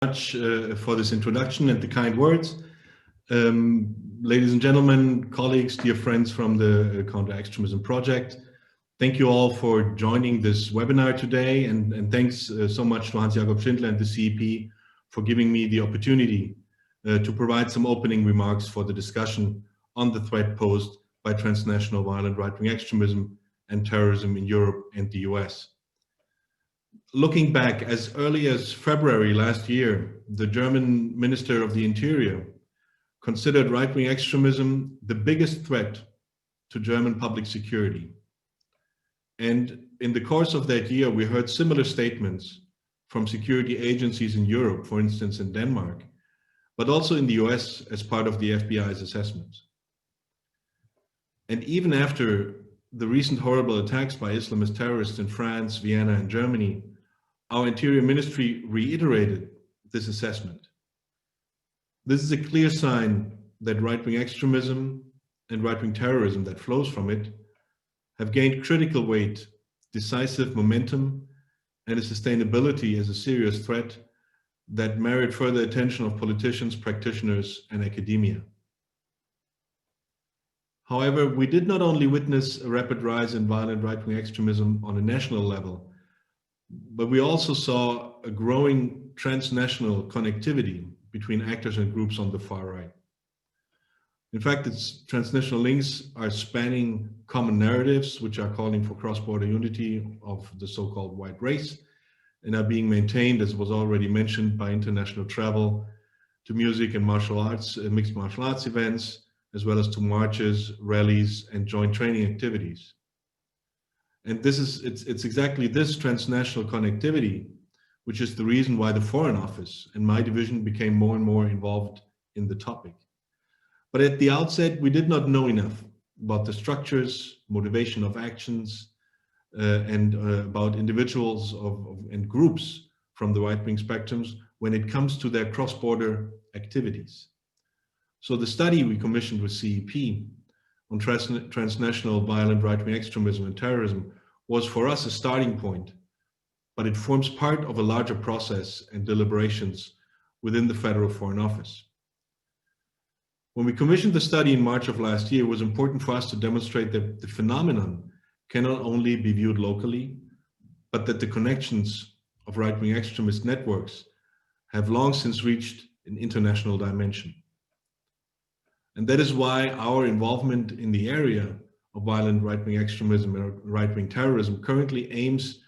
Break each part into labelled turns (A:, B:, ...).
A: Much for this introduction and the kind words. Ladies and gentlemen, colleagues, dear friends from the Counter-Extremism project, thank you all for joining this webinar today, and thanks so much to Hans-Jakob Schindler and the CEP for giving me the opportunity to provide some opening remarks for the discussion on the threat posed by transnational violent right-wing extremism and terrorism in Europe and the US. Looking back, as early as February last year, the German Minister of the Interior considered right-wing extremism the biggest threat to German public security. And in the course of that year, we heard similar statements from security agencies in Europe, for instance, in Denmark, but also in the US as part of the FBI's assessments. And even after the recent horrible attacks by Islamist terrorists in France, Vienna, and Germany, our Interior Ministry reiterated this assessment. This is a clear sign that right-wing extremism and right-wing terrorism that flows from it have gained critical weight, decisive momentum, and a sustainability as a serious threat that merit further attention of politicians, practitioners, and academia. However, we did not only witness a rapid rise in violent right-wing extremism on a national level, but we also saw a growing transnational connectivity between actors and groups on the far right. In fact, its transnational links are spanning common narratives, which are calling for cross-border unity of the so-called white race, and are being maintained, as was already mentioned, by international travel to music and martial arts, mixed martial arts events, as well as to marches, rallies, and joint training activities. And it's exactly this transnational connectivity, which is the reason why the Foreign Office and my division became more and more involved in the topic. But at the outset, we did not know enough about the structures, motivation of actions, and about individuals and groups from the right-wing spectrums when it comes to their cross-border activities. So the study we commissioned with CEP on transnational violent right-wing extremism and terrorism was for us a starting point, but it forms part of a larger process and deliberations within the Federal Foreign Office. When we commissioned the study in March of last year, it was important for us to demonstrate that the phenomenon cannot only be viewed locally, but that the connections of right-wing extremist networks have long since reached an international dimension. And that is why our involvement in the area of violent right-wing extremism and right-wing terrorism currently aims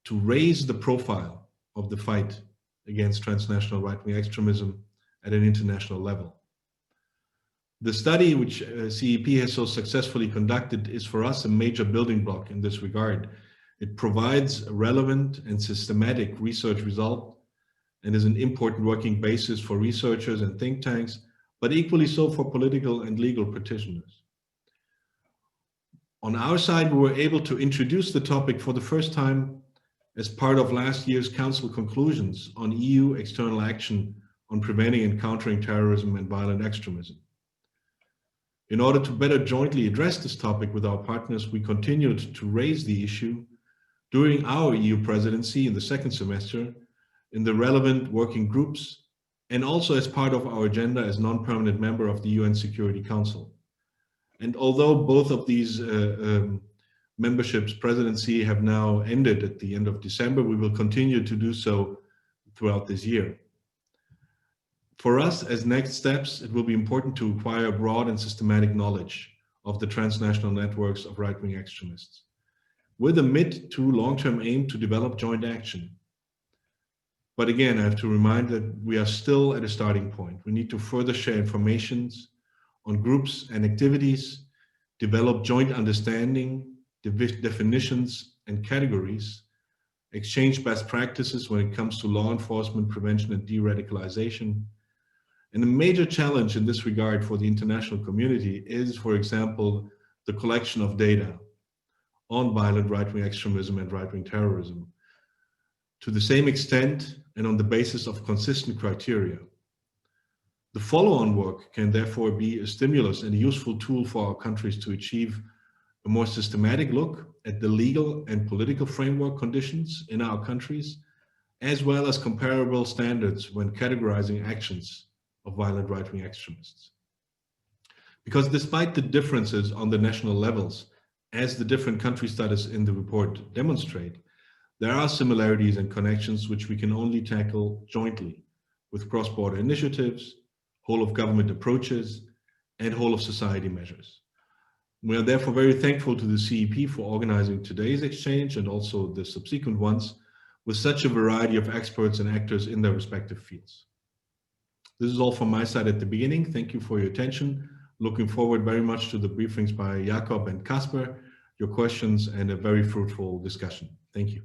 A: to raise the profile of the fight against transnational right-wing extremism at an international level. The study which CEP has so successfully conducted is for us a major building block in this regard. It provides a relevant and systematic research result and is an important working basis for researchers and think tanks, but equally so for political and legal practitioners. On our side, we were able to introduce the topic for the first time as part of last year's Council conclusions on EU external action on preventing and countering terrorism and violent extremism. In order to better jointly address this topic with our partners, we continued to raise the issue during our EU presidency in the second semester in the relevant working groups, and also as part of our agenda as non-permanent member of the UN Security Council. And although both of these memberships presidency have now ended at the end of December, we will continue to do so throughout this year. For us, as next steps, it will be important to acquire broad and systematic knowledge of the transnational networks of right-wing extremists, with a mid to long-term aim to develop joint action. But again, I have to remind that we are still at a starting point. We need to further share information on groups and activities, develop joint understanding, definitions and categories, exchange best practices when it comes to law enforcement, prevention and de-radicalization. And a major challenge in this regard for the international community is, for example, the collection of data on violent right-wing extremism and right-wing terrorism to the same extent and on the basis of consistent criteria. The follow-on work can therefore be a stimulus and a useful tool for our countries to achieve a more systematic look at the legal and political framework conditions in our countries as well as comparable standards when categorizing actions of violent right-wing extremists. Because despite the differences on the national levels, as the different country studies in the report demonstrate, there are similarities and connections which we can only tackle jointly with cross-border initiatives, whole-of-government approaches, and whole-of-society measures. We are therefore very thankful to the CEP for organizing today's exchange and also the subsequent ones with such a variety of experts and actors in their respective fields. This is all from my side at the beginning. Thank you for your attention. Looking forward very much to the briefings by Jacob and Kasper, your questions, and a very fruitful discussion. Thank you.